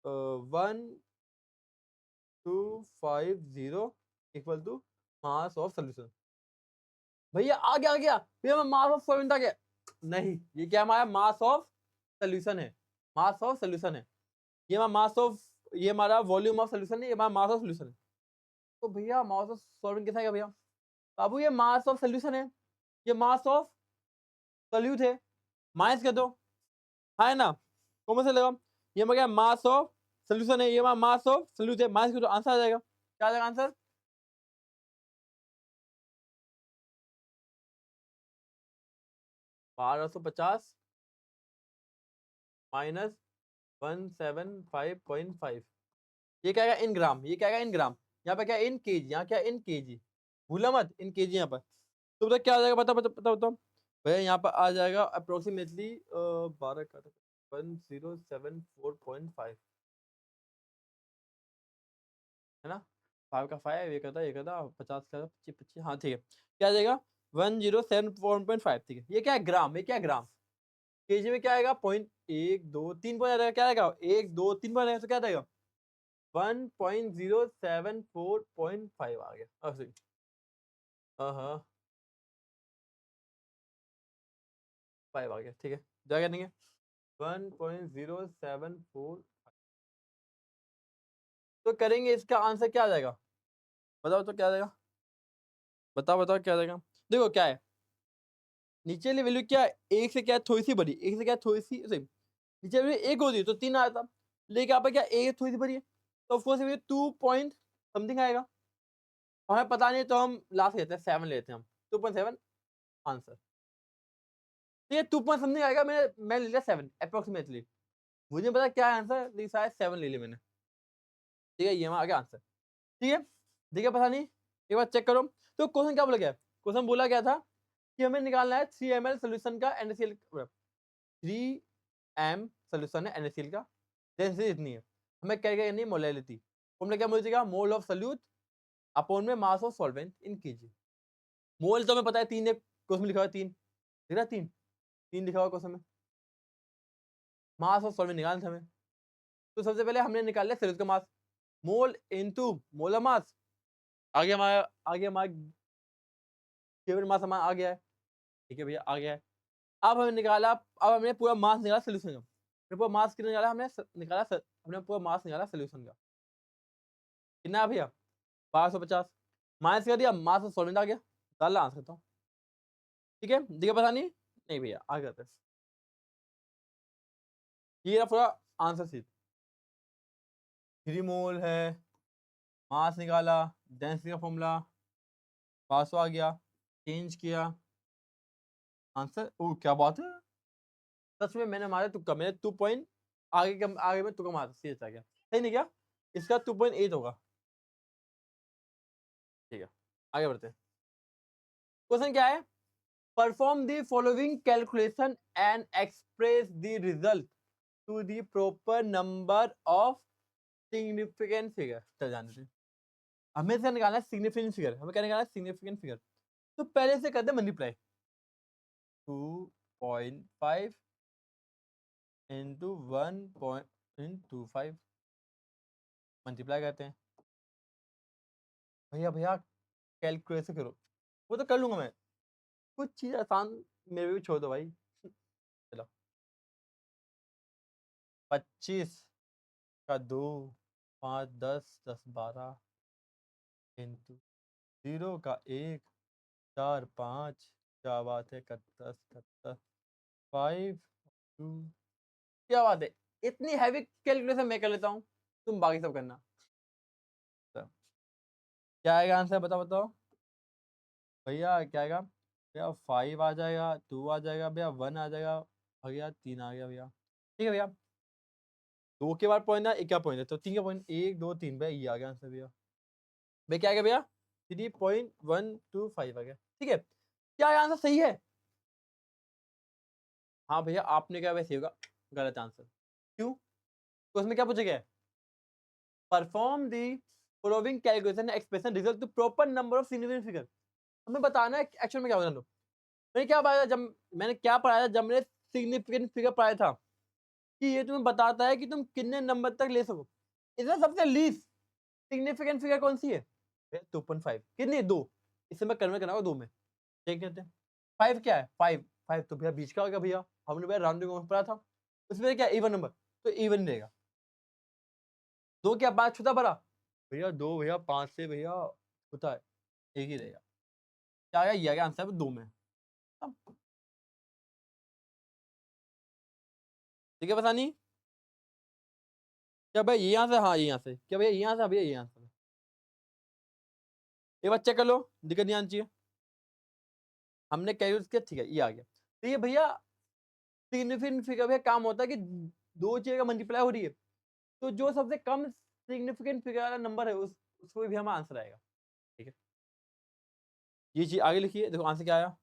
1250 equal to mass of solution, भैया आ गया भैया मास ऑफ सॉल्वेंट आ गया, नहीं ये क्या हमारा मास ऑफ सोल्यूशन है, मास ऑफ सोल्यूशन है, ये हमारा मास ऑफ, ये हमारा वॉल्यूम ऑफ सोल्यूशन है, ये हमारा मास ऑफ सोल्यूशन है। तो भैया मास ऑफ सॉल्वेंट कैसा है भैया, बाबू ये मास ऑफ सोल्यूशन है, ये मास ऑफ सोल्यूट है, माइनस कर दो, है ना, कॉमन से लगा, ये मैं क्या मास ऑफ सोल्यूशन है, ये हमारा मास ऑफ सोल्यूट है, माइनस कर दो आंसर आ जाएगा, क्या आ जाएगा आंसर 1250 माइनस 175.5, ये क्या आएगा इन ग्राम, ये क्या आएगा इन ग्राम, यहाँ पे क्या इन केजी, यहाँ क्या इन केजी, भूला मत इन केजी यहाँ पर, तो बता क्या आ जाएगा, बता बता बता बताओ भैया, यहाँ पर आ जाएगा अप्रोक्सीमेटली 12 का 1074.5, है ना, 5 का 5 ये करता 50 का 25 25, हाँ ठीक है, क्या आ जाएगा 1074.5, ठीक है। ये क्या है ग्राम, ये क्या है ग्राम, केजी में क्या आएगा पॉइंट 1 2 3 पॉइंट आ जाएगा, क्या आएगा 1 2 3 पॉइंट आएगा, तो क्या आएगा 1074.5 आ गया, हाँ 5 आ गया, ठीक है। क्या करेंगे 1.074, तो करेंगे इसका आंसर क्या आ जाएगा, बताओ तो क्या आ जाएगा, बताओ बताओ क्या आ जाएगा। देखो क्या है, नीचे वाली वैल्यू क्या है, एक से क्या है थोड़ी सी बड़ी, एक से क्या है थोड़ी सी सेम, नीचे वाली एक होती तो 3 आया था, लेकिन यहाँ पे क्या एक थोड़ी सी बड़ी है, तो ऑफकोर्स ये 2 पॉइंट समथिंग आएगा, हमें पता नहीं तो हम लास्ट लेते हैं 7 लेते हैं हम, 2.7 आंसर। तो ये 2 पॉइंट समथिंग आएगा, मैं ले लिया 7 अप्रोक्सीमेटली, मुझे नहीं पता क्या आंसर, लेकिन शायद 7 ले लिया मैंने, ठीक है, ये हमारा आ गया आंसर, ठीक है। देखिए पता नहीं, एक बार चेक करो, तो क्वेश्चन क्या बोला गया, क्वेश्चन बोला गया था कि हमें निकालना है 3 ml सोल्यूशन का NaCl, 3 m सोल्यूशन है NaCl का, डेंसिटी इतनी है, हमें क्या करनी है मोलैलिटी, फॉर्मूला क्या मिलेगा, मोल ऑफ सोल्यूट अपॉन में mass of solvent in kg. Mole तो हमें पता है 3 है, क्वेश्चन में लिखा हुआ है 3, दिख रहा है 3, 3 लिखा हुआ है क्वेश्चन में, मास ऑफ सॉल्वेंट निकालना था हमें, तो सबसे पहले हमने निकाल लिया सोल्यूट का मास, मोल इनटू मोलर मास, आगे हमारा गिवन मास हमारा आ गया है, ठीक है भैया आ गया है। अब हमने निकाला, अब हमने पूरा मास निकाला सोल्यूशन का, पूरा मास कितना निकाला हमने, निकाला हमने पूरा मास निकाला सोल्यूशन का, कितना है भैया 1250, माइनस कर दिया, मास ऑफ सॉल्वेंट आ गया, डालना आंसर करता हूँ, ठीक है, दिखा पता नहीं भैया आगे करते हैं, ये रहा पूरा आंसर शीट, 3 मोल है, मास निकाला, डेंसिटी का फॉर्मूला 500 आ गया, चेंज किया, आंसर, ओ क्या बात है, सच में मैंने मारा तुक्का, मैंने 2 पॉइंट आगे में तुक्का मारा, सीरियस आ गया, सही नहीं क्या, इसका 2.8 होगा, ठीक है आगे बढ़ते हैं। क्वेश्चन क्या है, perform the following calculation and express the result to the proper number of significant figure, चल जाने दे, हमें से निकालना है सिग्निफिकेंट फिगर, हमें क्या निकालना है सिग्निफिकेंट फिगर, तो पहले से करते हैं मल्टीप्लाई, 2.5 इंटू 1.25 मल्टीप्लाई करते हैं, भैया भैया कैलकुलेशन करो, वो तो कर लूंगा मैं, कुछ चीज आसान मेरे भी छोड़ दो भाई, चलो 25 का 2, 5 10 10 12 इंटू 0 का 1 4 5, क्या बात है 71 71 5 2, क्या बात है, इतनी हैवी कैलकुलेशन मैं कर लेता हूँ, तुम बाकी सब करना, तो क्या आएगा आंसर, बताओ बताओ भैया क्या आएगा, भैया 5 आ जाएगा, 2 आ जाएगा भैया, 1 आ जाएगा भैया, 3 आ गया भैया, ठीक है भैया, 2 के बाद पॉइंट है, एक क्या पॉइंट है, तो 3 का पॉइंट 1 2 3 भैया, ये आ गया आंसर भैया, भैया क्या आ गया भैया 3.125 आ गया, ठीक है, क्या आंसर सही है, हाँ भैया आपने क्या वैसे होगा गलत आंसर, क्यों, तो उसमें क्या पूछा गया है, perform the following calculation expression result to proper number of significant figure, हमें बताना है एक्चुअल में क्या होगा, लो मैंने क्या पढ़ाया था, जब मैंने क्या पढ़ाया था, जब मैंने सिग्निफिकेंट फिगर पढ़ाया था, कि ये तुम्हें बताता है कि तुम कितने नंबर तक ले सको, इसमें सबसे लीस्ट सिग्निफिकेंट फिगर कौन सी है, 2.5, कितनी 2, इसे मैं कन्वर्ट कराऊंगा 2 में, देख लेते हैं, 5 क्या है, 5 5 तो भैया बीच का हो गया भैया, हमने भैया राउंडिंग ऑफ पढ़ा था, उसमें क्या इवन नंबर, तो इवन रहेगा, 2 क्या 5 छोटा बड़ा, भैया 2 भैया 5 से भैया छोटा है, एक ही रहेगा, क्या आया, ये आ गया आंसर 2 में, अब ठीक है पता नहीं, क्या भाई ये यहाँ से, हाँ ये यहाँ से, क्या भैया ये यहाँ से, भैया ये यहाँ से, एक बार चेक कर लो, दिक्कत नहीं आनी चाहिए, हमने कैलकुलेट किया, ठीक है ये आ गया, तो ये भैया सिग्निफिकेंट फिगर भैया काम होता है कि 2 चीजें का मल्टीप्लाई हो रही है, तो जो सबसे कम सिग्निफिकेंट फिगर वाला नंबर है उसको भी हमारा आंसर आएगा, ठीक है, ये चीज आगे लिखिए, देखो आंसर क्या आया,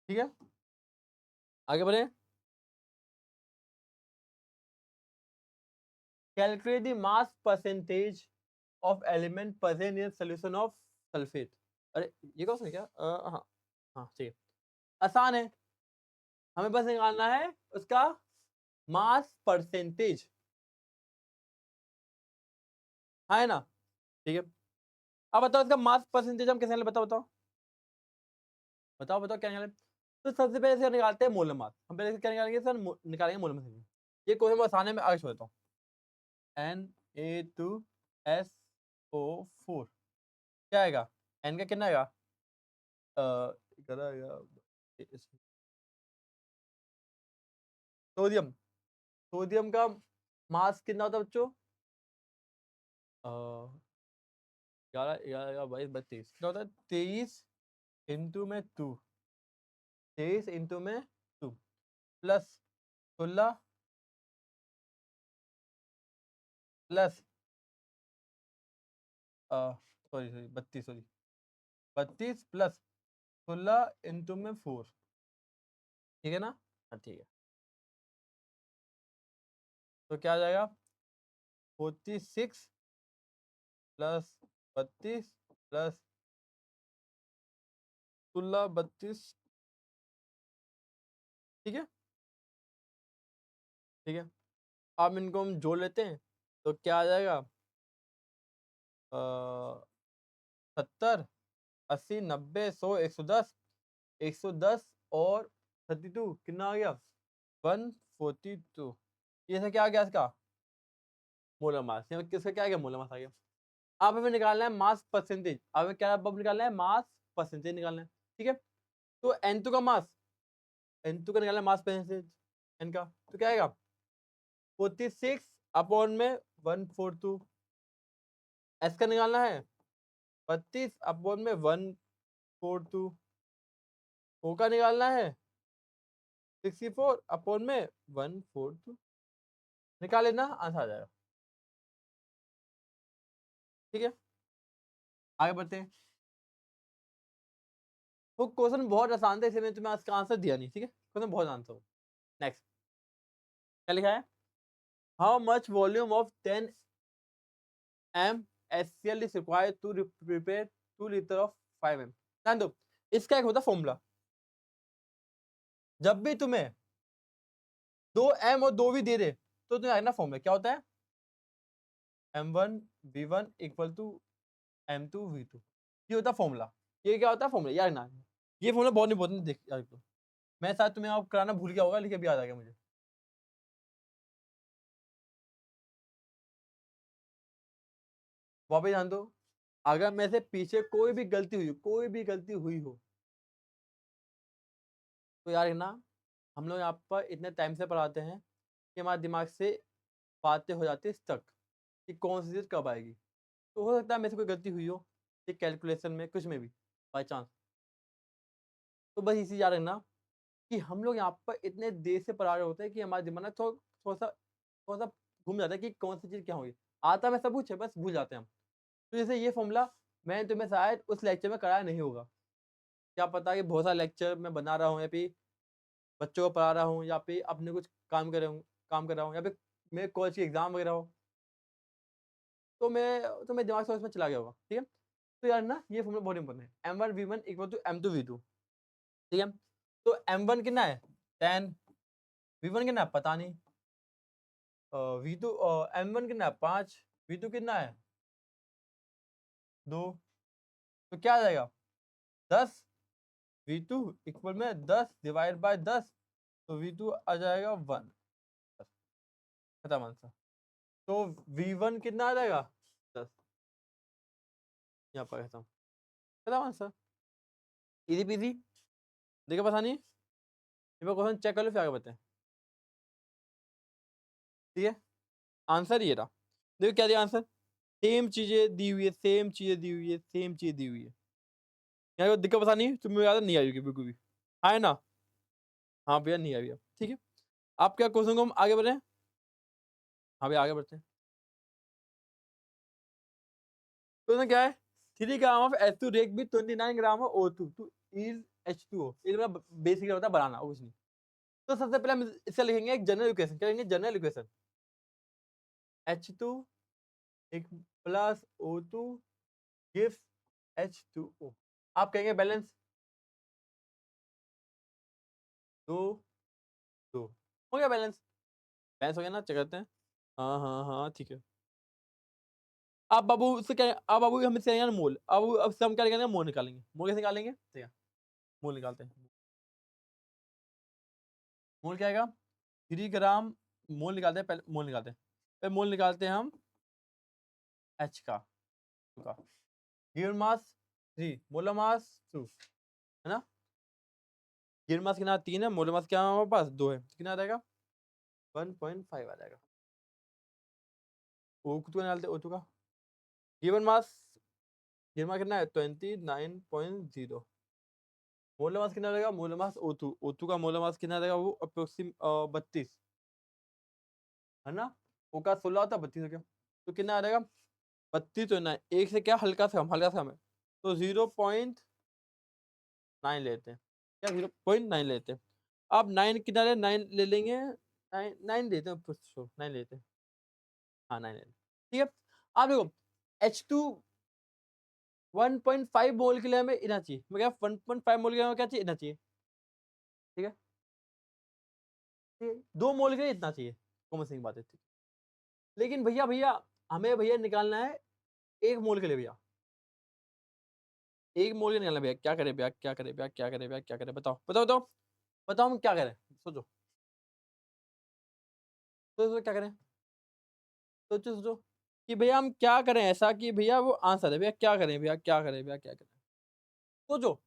ठीक है आगे बढ़े, calculate the mass percentage of element present in solution of sulphate, अरे ये क्वेश्चन है क्या, हाँ हाँ ठीक है, आसान है, हमें बस निकालना है उसका मास परसेंटेज, हाँ है ना, ठीक है। अब बताओ इसका मास परसेंटेज हम कैसे निकालें, बताओ बताओ बताओ बताओ क्या निकालें। तो सबसे पहले इसका निकालते हैं मोलर मास। हम पहले क्या निकालेंगे सर, निकालेंगे मोलर मास। ये क्वेश्चन बहुत आसान है, मैं आगे छोड़ देता हूँ। Na2SO4 क्या आएगा, एन का कितना आएगा, कितना आएगा, सोडियम। सोडियम का मास कितना होता है बच्चों, 11 11 22 32 क्या होता है, 23 इंटू में 2, 23 इंटू में 2 plus 16 plus sorry sorry 32 sorry 32 plus 16 into में 4, ठीक है ना, हाँ ठीक है। तो क्या आ जाएगा, 46 प्लस 32 प्लस 16 32, ठीक है ठीक है। अब इनको हम जोड़ लेते हैं, तो क्या आ जाएगा, 70 80 90 100 110 110 और 32 कितना आ गया, 142। ये सब क्या आ गया इसका, मोलर मास। यहाँ किसका क्या आ गया, मोलर मास आ गया। अब हमें निकालना है मास परसेंटेज। अब हमें क्या अब निकालना है, मास परसेंटेज निकालना है, ठीक है। तो N2 का मास, N2 का निकालना है मास परसेंटेज N का, तो क्या आएगा 46 अपॉन में 142। S का निकालना है 32 अपॉन में 142। O का निकालना है 64 अपॉन में 142। निकाल लेना, आंसर आ जाएगा, ठीक है। आगे बढ़ते हैं। वो क्वेश्चन बहुत आसान था, इसलिए मैंने तुम्हें इसका आंसर दिया नहीं, ठीक है, क्वेश्चन बहुत आसान था। नेक्स्ट क्या लिखा है, how much volume of 10 m HCl is required to prepare 2 liter of 5 m। ध्यान दो, इसका एक होता फॉर्मूला, जब भी तुम्हें 2m और 2v दे दे तो तुम्हें आना फॉर्मूला क्या होता है, m1 v1 equal to m2 v2। ये होता फॉर्मूला, ये क्या होता है फॉर्मूला, यार ना, ये फॉर्मूला बहुत इंपॉर्टेंट देख यार तो। मैं शायद तुम्हें आप कराना भूल गया होगा, लेकिन अभी याद आ गया मुझे। वापस ध्यान दो, अगर मैं से पीछे कोई भी गलती हुई, कोई भी गलती हुई हो, तो यार ना, हम लोग यहाँ पर इतने टाइम से पढ़ाते हैं कि हमारे दिमाग से बातें हो जाती है स्टक, कि कौन सी चीज़ कब आएगी। तो हो सकता है मेरे से कोई गलती हुई हो, कि कैलकुलेशन में कुछ में भी बाई चांस। तो बस इसी याद रखना कि हम लोग यहाँ पर इतने देर से पढ़ा रहे होते हैं कि हमारे दिमाग में थोड़ा सा घूम जाता है कि कौन सी चीज़ क्या होगी। आता है सब कुछ है, बस भूल जाते हैं हम। तो जैसे ये फॉर्मूला मैंने तुम्हें शायद उस लेक्चर में कराया नहीं होगा, क्या पता कि बहुत सारा लेक्चर मैं बना रहा हूँ, या फिर बच्चों को पढ़ा रहा हूँ, या फिर अपने कुछ काम कर रहा हूँ, या फिर मेरे कॉलेज की एग्जाम वगैरह हो, तो मेरे दिमाग से उसमें चला गया होगा, ठीक है। तो यार ना, ये फॉर्मूला बहुत इंपॉर्टेंट है, m1v1 equal to m2 v2, ठीक है। तो m1 कितना है 10, v1 कितना है पता नहीं, v2 m1 कितना है 5, v2 कितना है 2। तो क्या आ जाएगा 10, v2 इक्वल में 10 डिवाइड बाय 10, तो v2 आ जाएगा 1, खत्म आंसर। तो v1 कितना आ जाएगा 10, यहाँ पर खत्म, खत्म आंसर, इजी पीजी। देखो पता नहीं, ये क्वेश्चन चेक कर लो फिर आगे बताएं, ठीक है। आंसर ये रहा, देखो क्या दिया आंसर, सेम चीजें दी हुई है, सेम चीजें दी हुई है, सेम चीजें दी हुई है। यहाँ को दिक्कत पता नहीं, तुम्हें याद नहीं आई होगी बिल्कुल भी, है ना, हाँ भैया नहीं आई भैया, ठीक है। आप क्या क्वेश्चन को हम आगे बढ़े, हाँ भैया आगे बढ़ते हैं। क्वेश्चन क्या है, 3 gram of H2 react with 29 gram of O2 to is H2O। ये मतलब बेसिक होता है बनाना और कुछ नहीं। तो सबसे पहले हम इसका लिखेंगे एक जनरल इक्वेशन, क्या लिखेंगे जनरल इक्वेशन, H2 एक प्लस O2 गिव्स H2O। आप कहेंगे बैलेंस 2 2 हो गया, बैलेंस बैलेंस हो गया ना, चेक करते हैं, हाँ हाँ हाँ ठीक है। अब बाबू उससे क्या, अब बाबू हम इससे ना मोल, अब इससे हम क्या निकालेंगे, मोल निकालेंगे। मोल कैसे निकालेंगे, ठीक है, मोल निकालते हैं। मोल क्या आएगा, 3 ग्राम, मोल निकालते हैं, पहले मोल निकालते हैं, फिर मोल निकालते हैं हम एच का, गिवन मास 3, मोलर मास 2, है ना। गिवन मास कितना 3 है, मोलर मास क्या है हमारे पास 2 है, कितना आ जाएगा 1.5 आ जाएगा। O2 निकालते हैं, O2 का गिवन मास, गिवन मास कितना है 29.0, मोलर मास कितना रहेगा, मोलर मास O2 का मोलर मास कितना रहेगा, वो अप्रोक्सीम 32, है ना। O का 16 होता है, 32 हो गया, तो कितना आ जाएगा 32, तो ना एक से क्या हल्का सा कम, हल्का सा कम है, तो 0.9 लेते हैं, क्या 0.9 लेते हैं। अब 9 कितना ले, 9 ले लेंगे, 9 लेते हैं, 9 लेते हैं, हाँ 9 लेते हैं, ठीक है। अब देखो H2 1.5 मोल के लिए हमें इतना चाहिए, मैं क्या 1.5 मोल के लिए हमें क्या चाहिए, इतना चाहिए, ठीक है, ठीक है? 2 मोल के लिए इतना चाहिए, कॉमन सी बात है, ठीक। लेकिन भैया भैया हमें भैया निकालना है 1 मोल के लिए भैया, 1 मोल के लिए निकालना है भैया, क्या करें भैया, क्या करें भैया, क्या करें भैया, क्या करें, बताओ बताओ बताओ बताओ, हम क्या करें, सोचो सोचो सोचो, क्या करें, सोचो सोचो कि भैया हम क्या करें ऐसा कि भैया वो आंसर है, भैया क्या करें भैया, क्या करें भैया, क्या करें, सोचो।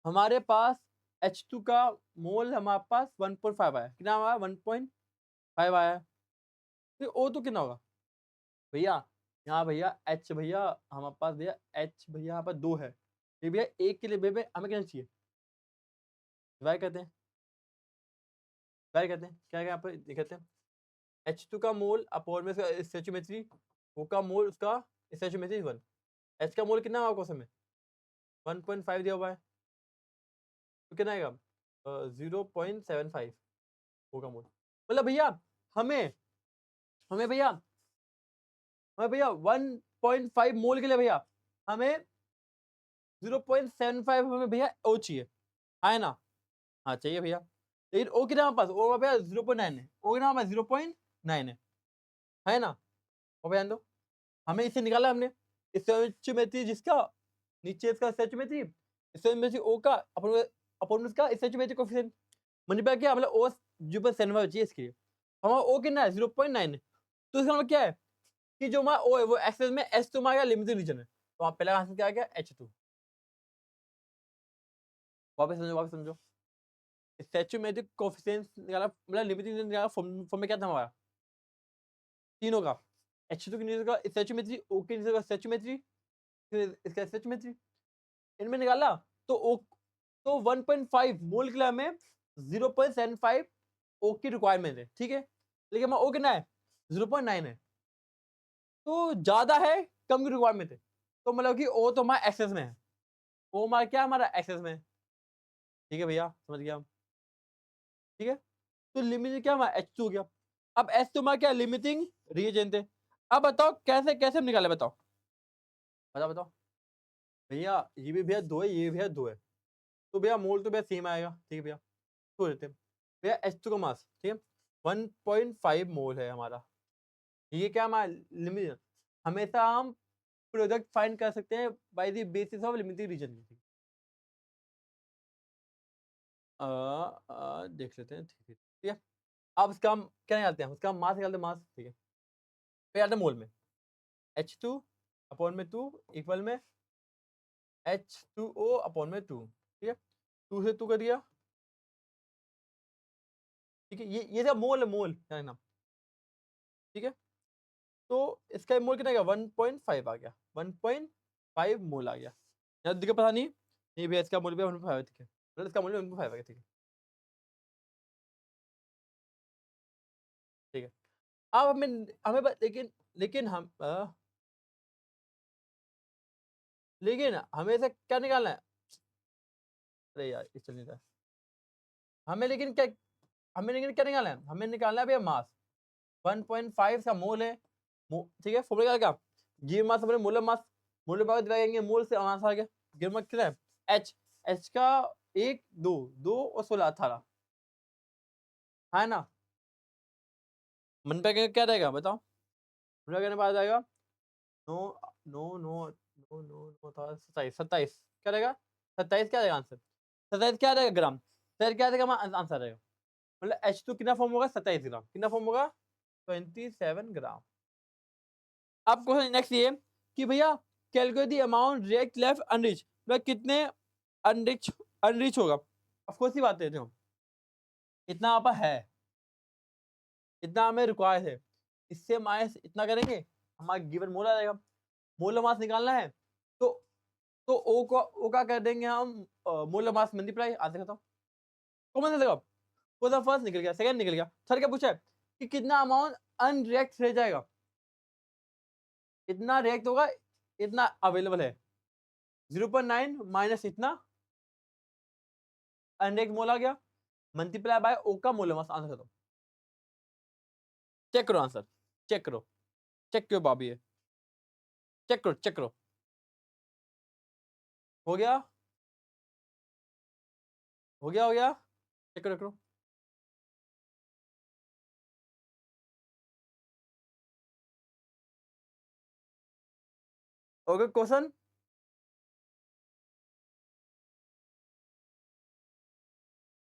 हमारे पास H2 का मोल हमारे पास 1.5 आया, कितना आया 1.5 आया, फिर O2 कितना होगा भैया, यहाँ भैया H भैया हमारे पास भैया H भैया यहाँ पर 2 है, ये भैया एक के लिए भैया हमें क्या चाहिए, डिवाइड करते हैं, डिवाइड करते हैं, क्या क्या यहाँ पर कहते हैं, H2 का मोल अपॉन में उसका स्टोइचियोमेट्री, O का मोल उसका स्टोइचियोमेट्री 1, H का मोल कितना होगा क्वेश्चन में 1.5 दिया हुआ है, तो कितना आएगा 0.75 होगा मोल, मतलब भैया हमें हमें भैया हमें भैया 1.5 मोल के लिए भैया हमें 0.75 हमें भैया ओ चाहिए, है ना, हाँ चाहिए भैया, लेकिन ओ कितना हमारे पास, ओ भैया 0.9 है, ओ कितना हमारे पास 0.9 है ना। और भैया दो हमें इसे निकाला हमने, स्टोइचियोमेट्री जिसका नीचे इसका स्टोइचियोमेट्री, स्टोइचियोमेट्री ओ का अपन उसका स्टोइचियोमेट्री कोएफिशिएंट मल्टीप्लाई किया, मतलब ओ 0.75 चाहिए इसके लिए, हमारा ओ कितना है 0.9 है, तो इसका मतलब क्या है कि जो हमारा ओ है वो एक्सेस में एस तो हमारा लिमिटेड रीजन है, तो आप पहला आंसर क्या आ गया H2। वापस समझो स्टोइचियोमेट्रिक कोएफिशिएंट निकाला, मतलब लिमिटेड रीजन निकाला, फॉर्म में क्या था हमारा तीनों का, H2 के नीचे का स्टोइचियोमेट्री, O के नीचे का स्टोइचियोमेट्री, फिर इसका स्टोइचियोमेट्री, इनमें निकाला, तो ओ तो 1.5 मोल के लिए हमें 0.75 ओ की रिक्वायरमेंट है, ठीक है, लेकिन हमारा ओ कितना है 0.9 है, तो ज्यादा है कम की रिक्वायरमेंट है, तो मतलब कि ओ तो हमारा एक्सेस में है, ओ हमारा क्या हमारा एक्सेस में है, ठीक है भैया समझ गया हम, ठीक है, तो लिमिट क्या हमारा H2 हो गया, अब H तो हमारा क्या लिमिटिंग रीएजेंट है। अब बताओ कैसे कैसे हम निकाले, बताओ बताओ बताओ भैया, ये भी भैया 2 है, ये भी भैया 2 है, तो भैया मोल तो भैया सेम आएगा, ठीक है भैया, तो देते हैं भैया H2 का मास, ठीक है 1.5 मोल है हमारा, ये क्या हमारा लिमिट, हमेशा हम प्रोडक्ट फाइंड कर सकते हैं by the basis of limiting reagent, देख लेते हैं, ठीक है ठीक है। अब उसका हम क्या निकालते हैं, उसका मास निकालते हैं, मास, ठीक है, फिर आते हैं मोल में, H2 अपॉन में 2 इक्वल में H2O अपॉन में 2, ठीक है, 2 से 2 कर दिया, ठीक है, ये था मोल है, मोल क्या नाम, ठीक है, तो इसका मोल कितना आ गया 1.5 आ गया, 1.5 मोल आ गया, यहाँ दिक्कत पता नहीं भैया, इसका मोल भी 1.5 ठीक है, मतलब इसका मोल भी 1.5 आ गया, ठीक है ठीक है। अब हमें हमें लेकिन लेकिन हम लेकिन हमें से क्या निकालना है, अरे यार ये चल नहीं रहा, हमें लेकिन क्या, हमें लेकिन क्या निकालना है, हमें निकालना है भैया मास, 1.5 का मोल है, ठीक है, फॉर्मूला क्या, गिव मास अपने मोलर मास, मोलर मास दिखाएंगे मोल से आंसर आ गया, गिव मास कितना है एच, एच का 1 2 2 और 16 18, है ना, मन पे क्या रहेगा बताओ, मन पे कहने पास जाएगा no no no no no no था 27 क्या रहेगा? 27 क्या रहेगा आंसर? 27 क्या रहेगा ग्राम? सर क्या रहेगा आंसर रहेगा? मतलब H2 कितना फॉर्म होगा? 27 ग्राम। कितना फॉर्म होगा? 27 ग्राम। अब क्वेश्चन नेक्स्ट ये कि भैया calculate the amount react left unreached, मतलब कितने अनरिच अनरिच होगा? ऑफ कोर्स ही बात है, देखो इतना आप है, इतना हमें रिक्वायर है, इससे माइनस इतना करेंगे हमारा गिवन मोल आ जाएगा। मोलर मास निकालना है तो ओ का कर देंगे हम मोलर मास मल्टीप्लाई, आंसर खत्म। कॉमन से देखो, वो तो फर्स्ट निकल गया, सेकंड निकल गया, थर्ड क्या पूछा है कि कितना अमाउंट अनरिएक्ट रह जाएगा? इतना रिएक्ट होगा, इतना अवेलेबल है, 0.9 माइनस इतना अनरिएक्ट मोल आ गया, मल्टीप्लाई बाय ओ का मोलर मास, आंसर खत्म। चेक करो आंसर, चेक करो, चेक क्यों बाबी है, चेक करो चेक करो, हो गया हो गया हो गया, चेक करो करो। हो गया क्वेश्चन?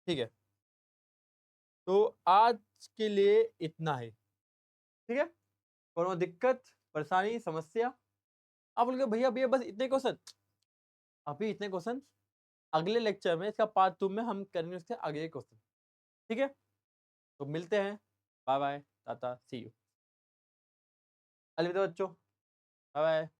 ठीक है, तो आज के लिए इतना है, ठीक है? और दिक्कत परेशानी समस्या आप बोलोगे भैया भैया बस इतने क्वेश्चन, अभी इतने क्वेश्चन, अगले लेक्चर में इसका पार्ट 2 में हम करेंगे उसके आगे क्वेश्चन, ठीक है? तो मिलते हैं, bye bye, tata, see you. अलविदा बच्चों, बाय बाय।